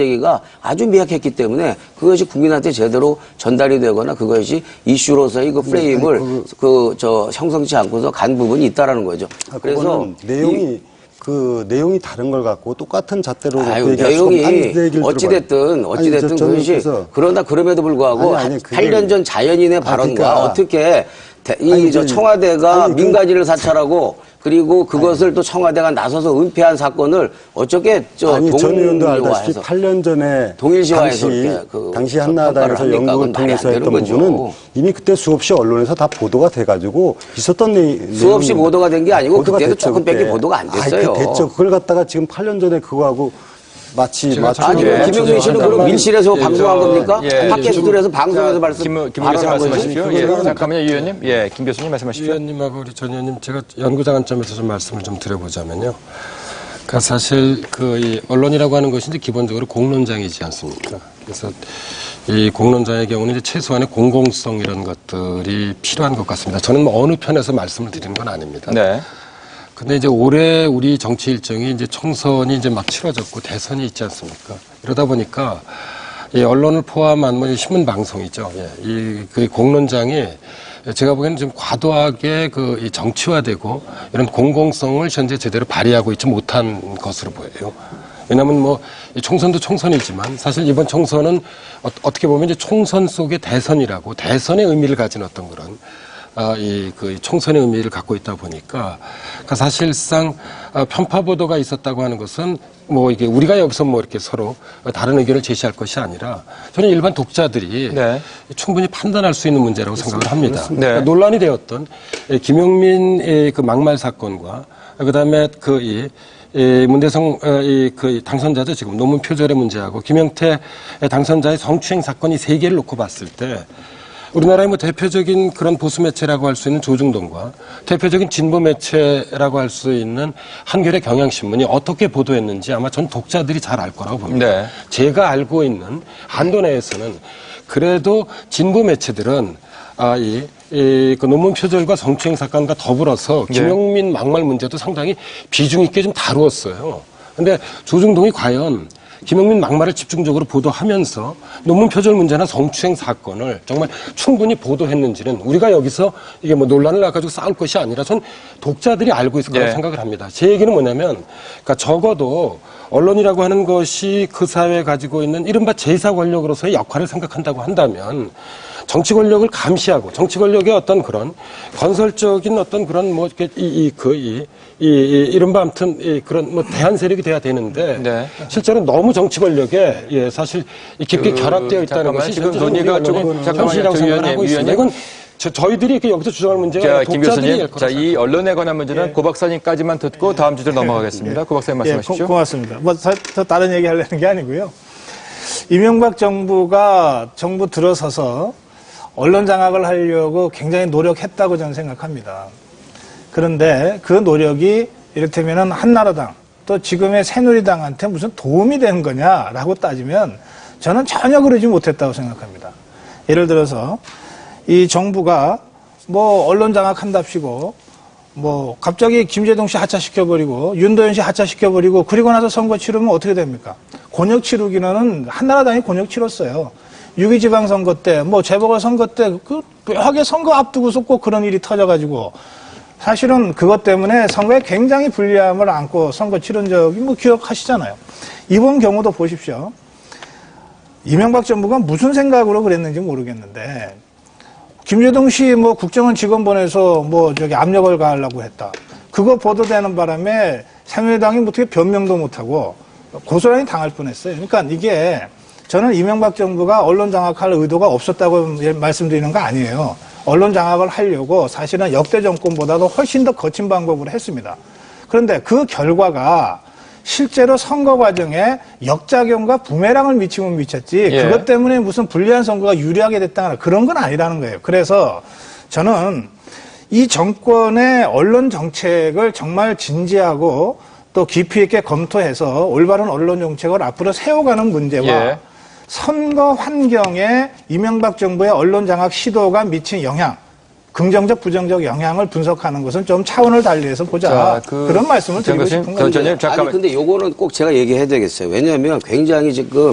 얘기가 아주 미약했기 때문에 그것이 국민한테 제대로 전달이 되거나 그것이 이슈로서의 그 프레임을 형성치 않고서 간 부분이 있다라는 거죠. 그래서 내용이 다른 걸 갖고 똑같은 잣대로 내용이 어찌됐든 그것이 그러나 그럼에도 불구하고 8년 전 자연인의 발언과 어떻게 청와대가 민간인을 사찰하고 그리고 그것을 또 청와대가 나서서 은폐한 사건을 어떻게 전 의원도 알다시피 8년 전에 당시 한나라당에서 연구를 통해서 했던 부분은 이미 그때 수없이 언론에서 다 보도가 돼가지고 있었던 내용. 수없이 보도가 된 게 아니고 그때도 조금밖에 보도가 안 됐어요. 됐죠. 그걸 갖다가 지금 8년 전에 그거하고 김영민 씨는 그럼 밀실에서 방송한 겁니까? 팟캐스트에서 방송에서 발언한 거죠? 잠깐만요, 이 의원님. 예, 김 교수님 말씀하십시오. 의원님하고 우리 전 의원님 제가 연구자 관점에서 좀 말씀을 좀 드려보자면요. 그러니까 사실 이 언론이라고 하는 것이 이제 기본적으로 공론장이지 않습니까? 그래서 이 공론장의 경우는 이제 최소한의 공공성 이런 것들이 필요한 것 같습니다. 저는 뭐 어느 편에서 말씀을 드리는 건 아닙니다. 네. 근데 이제 올해 우리 정치 일정이 이제 총선이 이제 막 치러졌고 대선이 있지 않습니까? 이러다 보니까 이 언론을 포함한 뭐 신문 방송이죠. 그 공론장이 제가 보기에는 좀 과도하게 이 정치화되고 이런 공공성을 현재 제대로 발휘하고 있지 못한 것으로 보여요. 왜냐하면 뭐 총선도 총선이지만 사실 이번 총선은 어떻게 보면 이제 총선 속의 대선이라고 대선의 의미를 가진 어떤 그런 그 총선의 의미를 갖고 있다 보니까 사실상 편파 보도가 있었다고 하는 것은 뭐 이게 우리가 여기서 뭐 이렇게 서로 다른 의견을 제시할 것이 아니라 저는 일반 독자들이 충분히 판단할 수 있는 문제라고 생각을 합니다. 그러니까 논란이 되었던 김용민 그 막말 사건과 그다음에 문대성 그 당선자도 지금 논문 표절의 문제하고 김영태 당선자의 성추행 사건이 세 개를 놓고 봤을 때 우리나라의 뭐 대표적인 그런 보수 매체라고 할 수 있는 조중동과 대표적인 진보 매체라고 할 수 있는 한겨레 경향신문이 어떻게 보도했는지 아마 전 독자들이 잘 알 거라고 봅니다. 제가 알고 있는 한도 내에서는 그래도 진보 매체들은 그 논문 표절과 성추행 사건과 더불어서 김용민 막말 문제도 상당히 비중 있게 좀 다루었어요. 근데 조중동이 과연 김용민 막말을 집중적으로 보도하면서 논문 표절 문제나 성추행 사건을 정말 충분히 보도했는지는 우리가 여기서 이게 뭐 논란을 가지고 싸울 것이 아니라 전 독자들이 알고 있을 거라고 생각을 합니다. 제 얘기는 뭐냐면 그러니까 적어도 언론이라고 하는 것이 그 사회에 가지고 있는 이른바 제2사 권력으로서의 역할을 생각한다고 한다면 정치 권력을 감시하고 정치 권력의 어떤 그런 건설적인 어떤 그런 뭐 이른바 아무튼 그런 뭐 대한 세력이 돼야 되는데 실제로 너무 정치 권력에 사실 깊게 결합되어 있다는 것이 지금 논의가 조금 현실이라고 생각을 하고 있습니다. 이건 저희들이 이렇게 여기서 주장할 문제가 아니라 김 교수님, 이 언론에 관한 문제는 고 박사님까지만 듣고 다음 주제로 넘어가겠습니다. 고 박사님 말씀하십시오. 고맙습니다. 뭐 더 다른 얘기 하려는 게 아니고요. 이명박 정부가 정부 들어서서 언론 장악을 하려고 굉장히 노력했다고 저는 생각합니다. 그런데 그 노력이 이를테면 한나라당 또 지금의 새누리당한테 무슨 도움이 되는 거냐라고 따지면 저는 전혀 그러지 못했다고 생각합니다. 예를 들어서 이 정부가 뭐 언론 장악한답시고 뭐 갑자기 김재동 씨 하차시켜버리고 윤도현 씨 하차시켜버리고 그리고 나서 선거 치르면 어떻게 됩니까? 곤욕 치르기는 한나라당이 곤욕 치렀어요. 6.2 지방선거 때, 뭐 재보궐선거 때 그 묘하게 선거 앞두고서 꼭 그런 일이 터져가지고 사실은 그것 때문에 선거에 굉장히 불리함을 안고 선거 치른 적이 뭐 기억하시잖아요. 이번 경우도 보십시오. 이명박 정부가 무슨 생각으로 그랬는지 모르겠는데 김재동 씨 뭐 국정원 직원 보내서 뭐 압력을 가하려고 했다. 그거 보도되는 바람에 새누리당이 어떻게 변명도 못하고 고소란이 당할 뻔했어요. 그러니까 이게 저는 이명박 정부가 언론 장악할 의도가 없었다고 말씀드리는 거 아니에요. 언론 장악을 하려고 사실은 역대 정권보다도 훨씬 더 거친 방법으로 했습니다. 그런데 그 결과가 실제로 선거 과정에 역작용과 부메랑을 미치면 미쳤지 그것 때문에 무슨 불리한 선거가 유리하게 됐다거나 그런 건 아니라는 거예요. 그래서 저는 이 정권의 언론 정책을 정말 진지하고 또 깊이 있게 검토해서 올바른 언론 정책을 앞으로 세워가는 문제와 선거 환경에 이명박 정부의 언론 장악 시도가 미친 영향 긍정적, 부정적 영향을 분석하는 것은 좀 차원을 달리해서 보자. 자, 그런 말씀을 드리고 싶은 겁니다. 잠깐만요. 아니 근데 요거는 꼭 제가 얘기해야 되겠어요. 왜냐하면 굉장히 지금